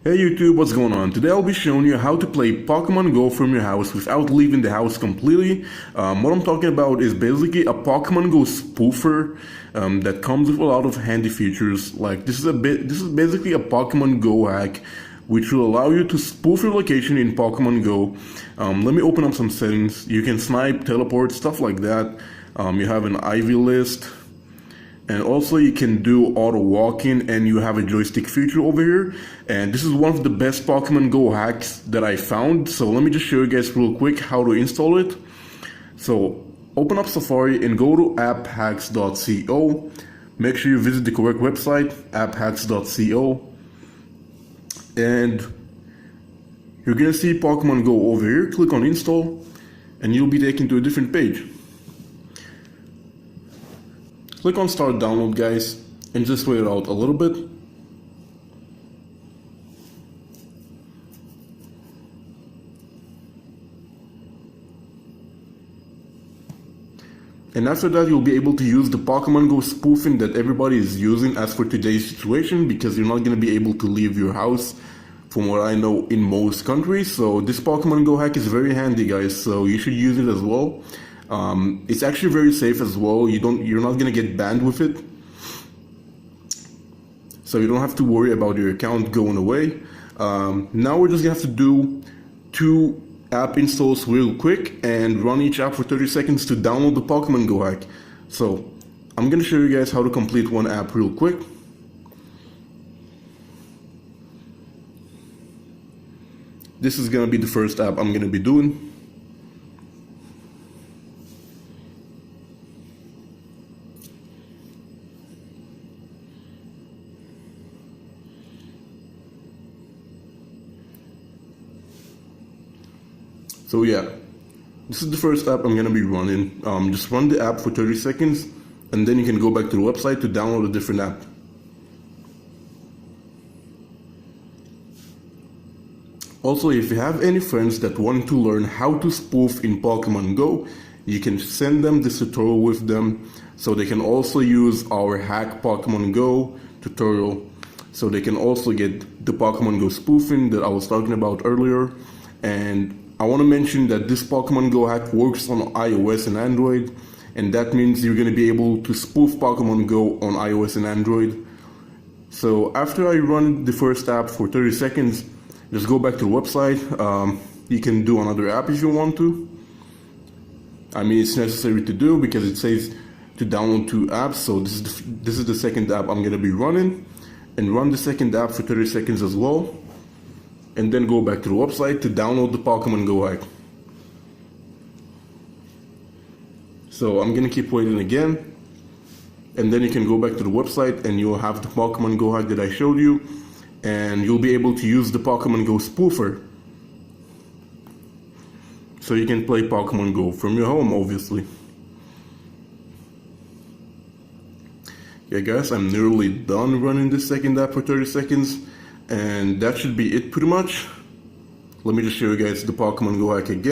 Hey YouTube, what's going on? Today I'll be showing you how to play Pokemon Go from your house without leaving the house completely. What I'm talking about is basically a Pokemon Go Spoofer that comes with a lot of handy features. Like this is basically a Pokemon Go hack which will allow you to spoof your location in Pokemon Go. Let me open up some settings. You can snipe, teleport, stuff like that. You have an IV list. And also you can do auto walking, and you have a joystick feature over here. And this is one of the best Pokemon Go hacks that I found. So let me just show you guys real quick how to install it. So open up Safari and go to apphacks.co. Make sure you visit the correct website, apphacks.co. And you're gonna see Pokemon Go over here. Click on install and you'll be taken to a different page. Click on start download, guys, and just wait it out a little bit. And after that, you'll be able to use the Pokemon Go spoofing that everybody is using as for today's situation, because you're not going to be able to leave your house, from what I know, in most countries. So this Pokemon Go hack is very handy, guys, so you should use it as well. It's actually very safe as well. You're not gonna get banned with it, so you don't have to worry about your account going away. Now we're just gonna have to do 2 app installs real quick and run each app for 30 seconds to download the Pokemon Go hack. So I'm gonna show you guys how to complete one app real quick. This is gonna be the first app I'm gonna be doing. So yeah, this is the first app I'm gonna be running. Just run the app for 30 seconds and then you can go back to the website to download a different app. Also, if you have any friends that want to learn how to spoof in Pokemon Go, you can send them this tutorial with them, so they can also use our hack Pokemon Go tutorial, so they can also get the Pokemon Go spoofing that I was talking about earlier. And I want to mention that this Pokemon Go hack works on iOS and Android, and that means you're going to be able to spoof Pokemon Go on iOS and Android. So after I run the first app for 30 seconds, just go back to the website. You can do another app if you want to. I mean, it's necessary to do because it says to download 2 apps. So this is the second app I'm going to be running, and run the second app for 30 seconds as well. And then go back to the website to download the Pokemon Go hack. So I'm gonna keep waiting again, and then you can go back to the website and you'll have the Pokemon Go hack that I showed you, and you'll be able to use the Pokemon Go Spoofer. So you can play Pokemon Go from your home, obviously. Yeah guys, I'm nearly done running this second app for 30 seconds. And that should be it pretty much. Let me just show you guys the Pokemon Go hack again.